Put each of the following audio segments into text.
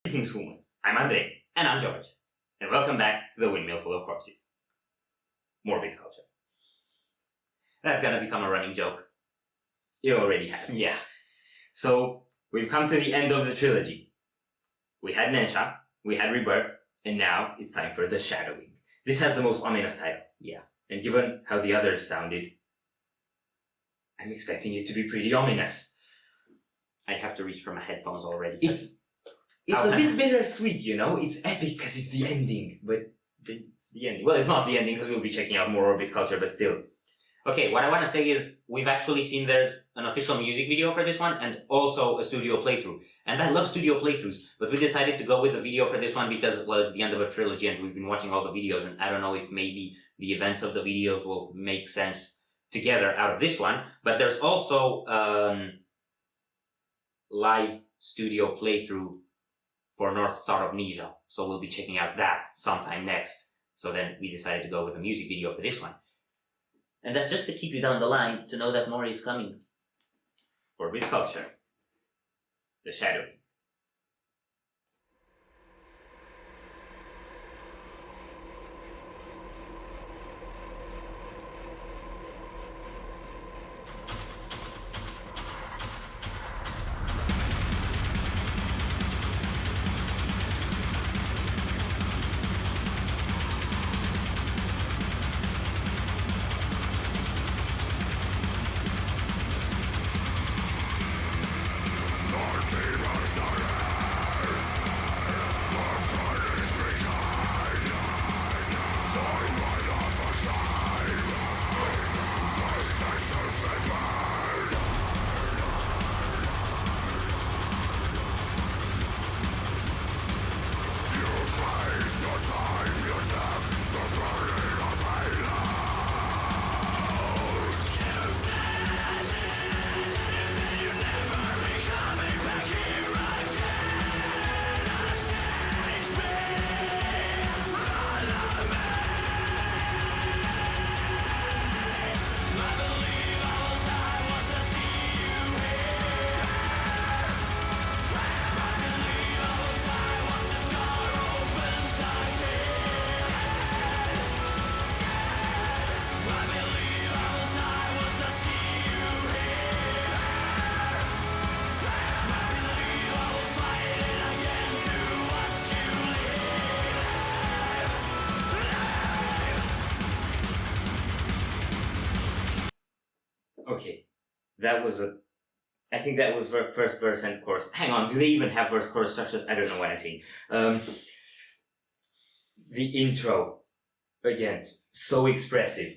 Things Humans. I'm Andrei. And I'm George. And welcome back to the Windmill full of corpses. Morbid culture. That's gonna become a running joke. It already has. Yeah. So, we've come to the end of the trilogy. We had Nensha, we had Rebirth, and now it's time for The Shadowing. This has the most ominous title. Yeah. And given how the others sounded, I'm expecting it to be pretty ominous. I have to reach for my headphones already. It's a bit bittersweet, you know? It's epic because it's the ending, but it's the ending. Well, it's not the ending because we'll be checking out more Orbit culture, but still. Okay, what I want to say is we've actually seen there's an official music video for this one and also a studio playthrough. And I love studio playthroughs, but we decided to go with the video for this one because, well, it's the end of a trilogy and we've been watching all the videos and I don't know if maybe the events of the videos will make sense together out of this one. But there's also live studio playthrough for North Star of Nisha. So we'll be checking out that sometime next. So then we decided to go with a music video for this one. And that's just to keep you down the line to know that more is coming. Orbit culture. The Shadowing. Okay, I think that was first verse and chorus. Hang on, do they even have verse chorus structures? I don't know what I'm saying. The intro, again, so expressive.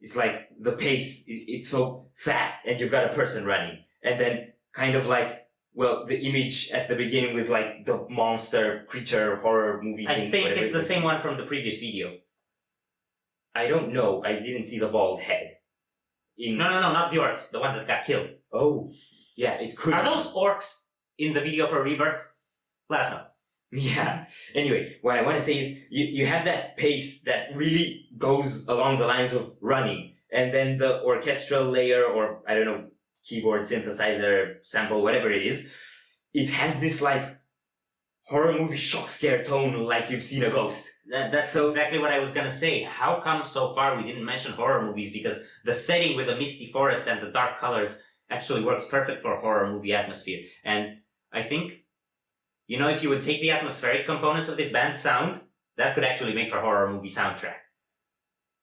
It's like the pace, it's so fast and you've got a person running. And then kind of like, well, the image at the beginning with like the monster, creature, horror movie thing. I think it's the same one from the previous video. I don't know, I didn't see the bald head. No, not the orcs. The one that got killed. Oh, yeah, it could. Are those orcs in the video for Rebirth? Let us know. Yeah. Anyway, what I want to say is you have that pace that really goes along the lines of running, and then the orchestral layer, or I don't know, keyboard, synthesizer, sample, whatever it is, it has this like horror movie shock scare tone like you've seen a ghost. That's exactly what I was gonna say. How come so far we didn't mention horror movies? Because the setting with the misty forest and the dark colors actually works perfect for a horror movie atmosphere. And I think, you know, if you would take the atmospheric components of this band's sound, that could actually make for a horror movie soundtrack.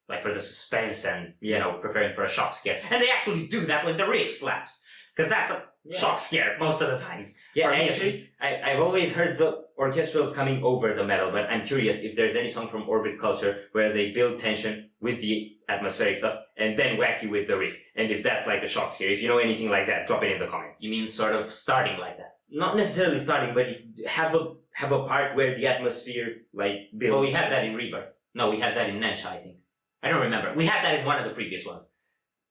Like for the suspense and, you know, preparing for a shock scare. And they actually do that when the riff slaps. Because that's a shock scare most of the times. Yeah, actually, I've always heard the orchestrals coming over the metal, but I'm curious if there's any song from Orbit culture where they build tension with the atmospheric stuff and then whack you with the riff. And if that's like a shock scare, if you know anything like that, drop it in the comments. You mean sort of starting like that? Not necessarily starting, but have a part where the atmosphere like builds. Well, we had that in Rebirth. No, we had that in Nensha, I think. I don't remember. We had that in one of the previous ones.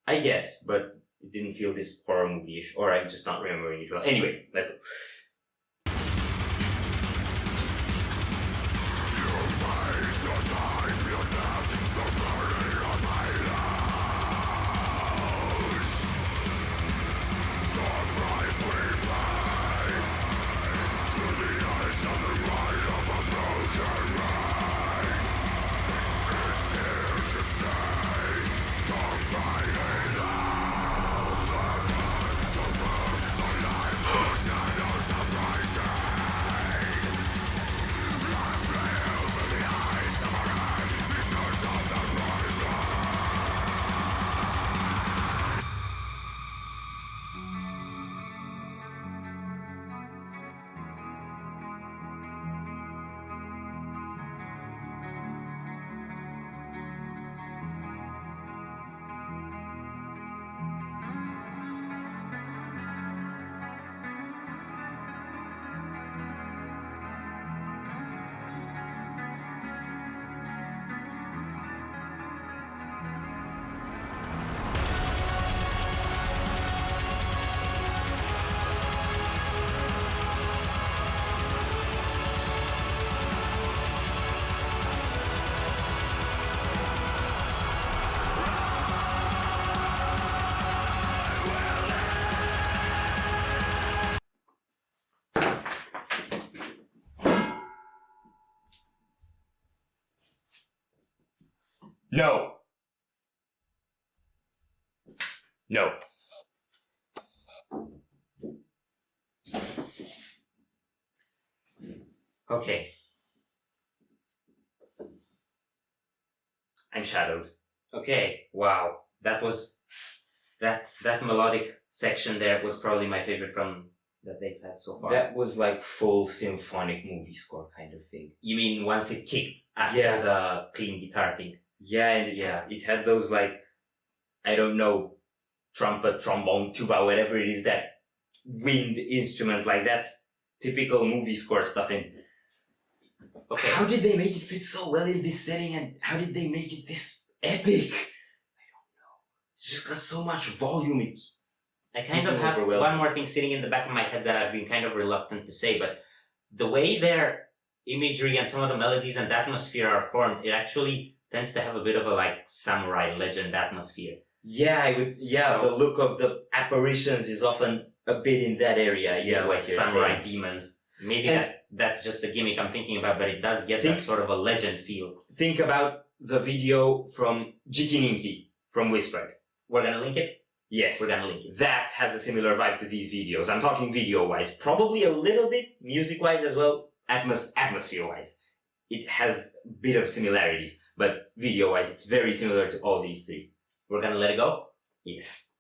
I guess, but it didn't feel this horror movie-ish, or I'm just not remembering it well. Anyway, let's go. Summer No. No. Okay. I'm shadowed. Okay, wow. That was that melodic section there was probably my favorite from that they've had so far. That was like full symphonic movie score kind of thing. You mean once it kicked after the clean guitar thing? Yeah, and it had those like, I don't know, trumpet, trombone, tuba, whatever it is, that wind instrument, like that's typical movie score stuff. And Okay. how did they make it fit so well in this setting, and how did they make it this epic? I don't know. It's just got so much volume. I kind of Thinking have overwhelming. one more thing sitting in the back of my head that I've been kind of reluctant to say, but the way their imagery and some of the melodies and atmosphere are formed, it actually tends to have a bit of a like samurai legend atmosphere. Yeah, I would. Yeah, So- the look of the apparitions is often a bit in that area. Yeah, like you're samurai saying. demons. Maybe And- that's just a gimmick I'm thinking about, but it does get that sort of a legend feel. Think about the video from Jikininki from Whispered. We're gonna link it? Yes. We're gonna link it. That has a similar vibe to these videos. I'm talking video-wise. Probably a little bit music-wise as well, atmosphere-wise. It has a bit of similarities, but video-wise, it's very similar to all these three. We're gonna let it go? Yes.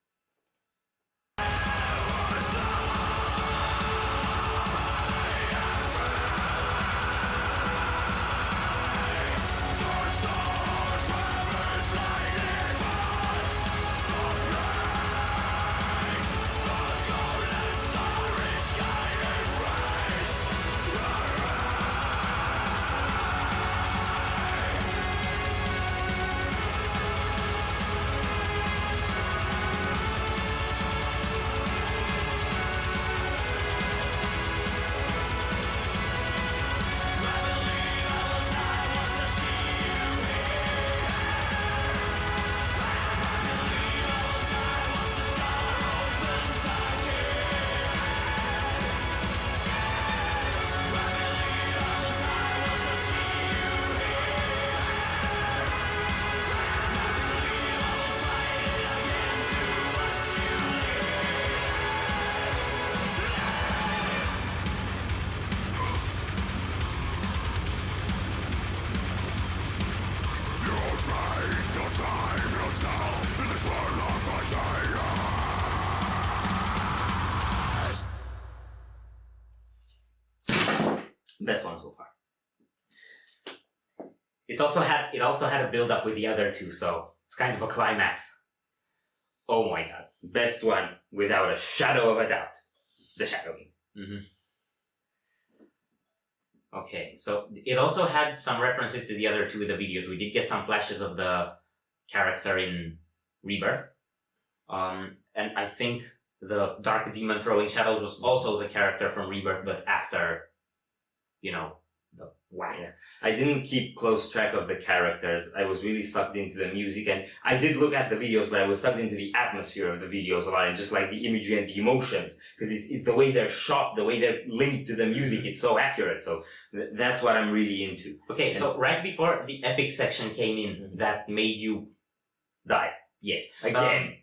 Best one so far. It also had a build up with the other two, so it's kind of a climax. Oh my god. Best one, without a shadow of a doubt. The shadowing. Okay, so it also had some references to the other two of the videos. We did get some flashes of the character in Rebirth. And I think the Dark Demon throwing shadows was also the character from Rebirth, but after, the wang. I didn't keep close track of the characters. I was really sucked into the music, and I did look at the videos, but I was sucked into the atmosphere of the videos a lot, and just like the imagery and the emotions, because it's the way they're shot, the way they're linked to the music. It's so accurate. So that's what I'm really into. Okay, so right before the epic section came in, that made you die. Yes. Again.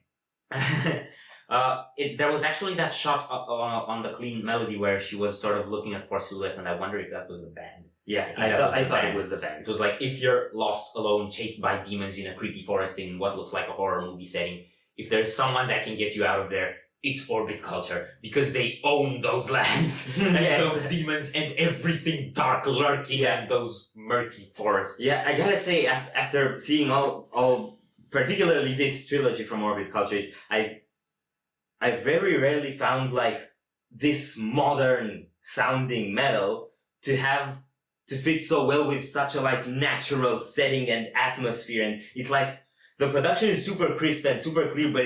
There was actually that shot on the clean melody where she was sort of looking at four silhouettes, and I wonder if that was the band. Yeah, I I thought band. it was the band. It was like, if you're lost, alone, chased by demons in a creepy forest in what looks like a horror movie setting, if there's someone that can get you out of there, it's Orbit Culture, because they own those lands and Yes. those demons and everything dark lurking in those murky forests. Yeah, I gotta say, after seeing all, particularly this trilogy from Orbit Culture, I very rarely found like this modern sounding metal to fit so well with such a like natural setting and atmosphere. And it's like the production is super crisp and super clear, but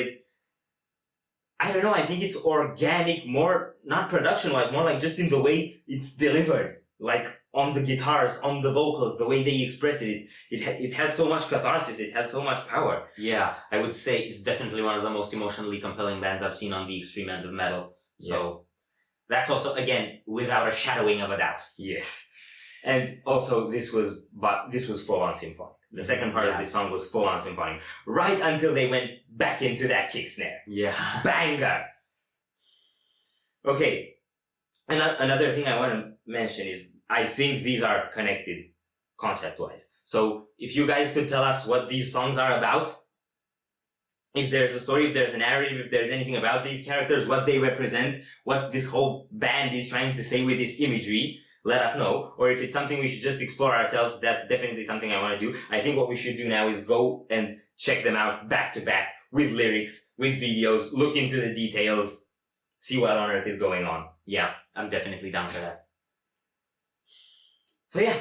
I don't know, I think it's organic, more, not production wise, more like just in the way it's delivered. Like on the guitars, on the vocals, the way they express it. It has so much catharsis, it has so much power. Yeah, I would say it's definitely one of the most emotionally compelling bands I've seen on the extreme end of metal. So that's also, again, without a shadowing of a doubt. Yes. And also this was full on symphonic. The second part of Yeah. this song was full on symphonic. Right until they went back into that kick snare. Yeah. Banger! Okay. Another thing I want to mention is I think these are connected concept-wise. So if you guys could tell us what these songs are about, if there's a story, if there's a narrative, if there's anything about these characters, what they represent, what this whole band is trying to say with this imagery, let us know. Or if it's something we should just explore ourselves, that's definitely something I want to do. I think what we should do now is go and check them out back to back with lyrics, with videos, look into the details, see what on earth is going on. Yeah, I'm definitely down for that. So yeah,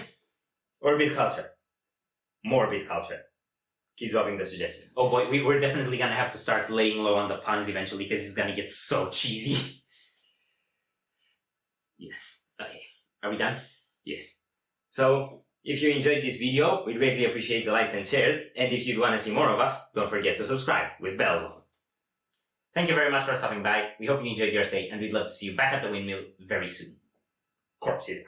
Orbit culture. More beat culture. Keep dropping the suggestions. Oh boy, we're definitely gonna have to start laying low on the puns eventually because it's gonna get so cheesy. Yes. Okay, are we done? Yes. So, if you enjoyed this video, we'd greatly appreciate the likes and shares, and if you'd want to see more of us, don't forget to subscribe with bells on. Thank you very much for stopping by. We hope you enjoyed your stay, and we'd love to see you back at the Windmill very soon. Corpses.